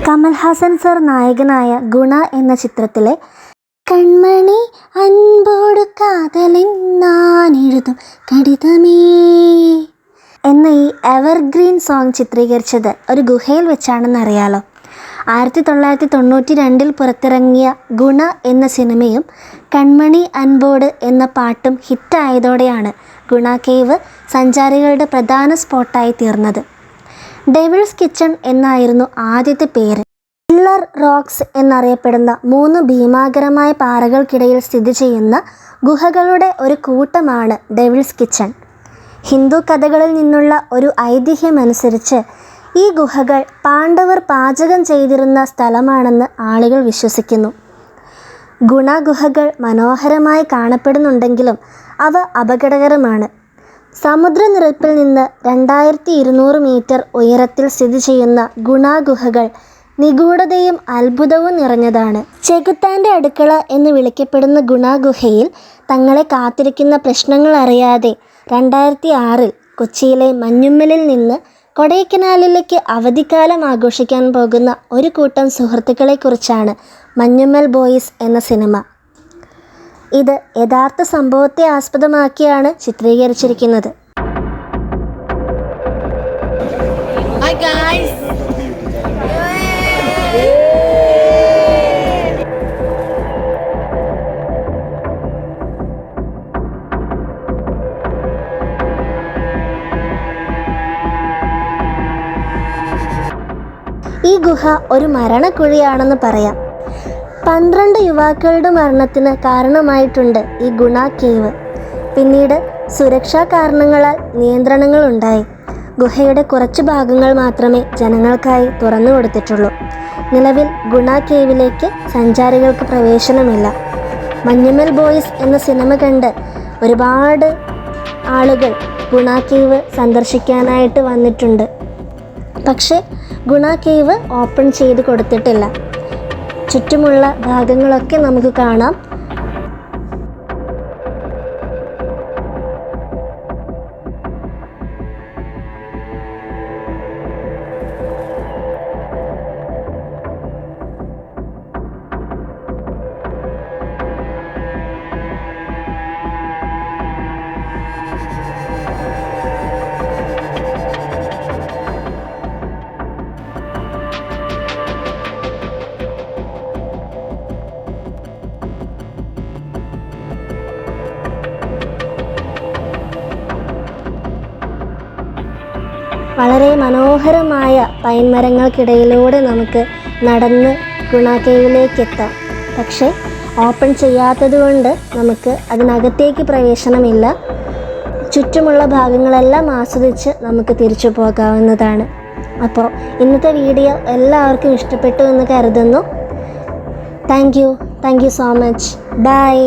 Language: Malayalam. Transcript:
കമൽഹാസൻ സർ നായകനായ ഗുണ എന്ന ചിത്രത്തിലെ കൺമണി അൻപോട് കാതലെഴുതും കടിതമേ എന്ന ഈ എവർഗ്രീൻ സോങ് ചിത്രീകരിച്ചത് ഒരു ഗുഹയിൽ വെച്ചാണെന്നറിയാലോ. 1992 പുറത്തിറങ്ങിയ ഗുണ എന്ന സിനിമയും കൺമണി അൻപോട് എന്ന പാട്ടും ഹിറ്റായതോടെയാണ് ഗുണ കേവ് സഞ്ചാരികളുടെ പ്രധാന സ്പോട്ടായി തീർന്നത്. ഡെവിൾസ് കിച്ചൺ എന്നായിരുന്നു ആദ്യത്തെ പേര്. പില്ലർ റോക്സ് എന്നറിയപ്പെടുന്ന 3 ഭീമാകരമായ പാറകൾക്കിടയിൽ സ്ഥിതി ചെയ്യുന്ന ഗുഹകളുടെ ഒരു കൂട്ടമാണ് ഡെവിൾസ് കിച്ചൺ. ഹിന്ദു കഥകളിൽ നിന്നുള്ള ഒരു ഐതിഹ്യമനുസരിച്ച് ഈ ഗുഹകൾ പാണ്ഡവർ പാചകം ചെയ്തിരുന്ന സ്ഥലമാണെന്ന് ആളുകൾ വിശ്വസിക്കുന്നു. ഗുണ ഗുഹകൾ മനോഹരമായി കാണപ്പെടുന്നുണ്ടെങ്കിലും അവ അപകടകരമാണ്. സമുദ്രനിരപ്പിൽ നിന്ന് 2200 മീറ്റർ ഉയരത്തിൽ സ്ഥിതി ചെയ്യുന്ന ഗുണ ഗുഹകൾ നിഗൂഢതയും അത്ഭുതവും നിറഞ്ഞതാണ്. ചെകുത്താൻ്റെ അടുക്കള എന്ന് വിളിക്കപ്പെടുന്ന ഗുണ ഗുഹയിൽ തങ്ങളെ കാത്തിരിക്കുന്ന പ്രശ്നങ്ങൾ അറിയാതെ 2006 കൊച്ചിയിലെ മഞ്ഞുമ്മലിൽ നിന്ന് കൊടൈക്കനാലിലേക്ക് അവധിക്കാലം ആഘോഷിക്കാൻ പോകുന്ന ഒരു കൂട്ടം സുഹൃത്തുക്കളെക്കുറിച്ചാണ് മഞ്ഞുമ്മൽ ബോയ്സ് എന്ന സിനിമ. ഇത് യഥാർത്ഥ സംഭവത്തെ ആസ്പദമാക്കിയാണ് ചിത്രീകരിച്ചിരിക്കുന്നത്. ഈ ഗുഹ ഒരു മരണക്കുഴിയാണെന്ന് പറയാം. 12 യുവാക്കളുടെ മരണത്തിന് കാരണമായിട്ടുണ്ട് ഈ ഗുണ കേവ്. പിന്നീട് സുരക്ഷാ കാരണങ്ങളാൽ നിയന്ത്രണങ്ങൾ ഉണ്ടായി. ഗുഹയുടെ കുറച്ച് ഭാഗങ്ങൾ മാത്രമേ ജനങ്ങൾക്കായി തുറന്നു കൊടുത്തിട്ടുള്ളൂ. നിലവിൽ ഗുണ കേവിലേക്ക് സഞ്ചാരികൾക്ക് പ്രവേശനമില്ല. മഞ്ഞുമ്മൽ ബോയ്സ് എന്ന സിനിമ കണ്ട് ഒരുപാട് ആളുകൾ ഗുണ കേവ് സന്ദർശിക്കാനായിട്ട് വന്നിട്ടുണ്ട്. പക്ഷേ ഗുണ കേവ് ഓപ്പൺ ചെയ്ത് കൊടുത്തിട്ടില്ല. ചുറ്റുമുള്ള ഭാഗങ്ങളൊക്കെ നമുക്ക് കാണാം. വളരെ മനോഹരമായ പൈൻ മരങ്ങൾക്കിടയിലൂടെ നമുക്ക് നടന്ന് ഗുണ കേവിലേക്ക് എത്താം. പക്ഷേ ഓപ്പൺ ചെയ്യാത്തത് കൊണ്ട് നമുക്ക് അതിനകത്തേക്ക് പ്രവേശനമില്ല. ചുറ്റുമുള്ള ഭാഗങ്ങളെല്ലാം ആസ്വദിച്ച് നമുക്ക് തിരിച്ചു പോകാവുന്നതാണ്. അപ്പോൾ ഇന്നത്തെ വീഡിയോ എല്ലാവർക്കും ഇഷ്ടപ്പെട്ടു എന്ന് കരുതുന്നു. Thank you so much. By.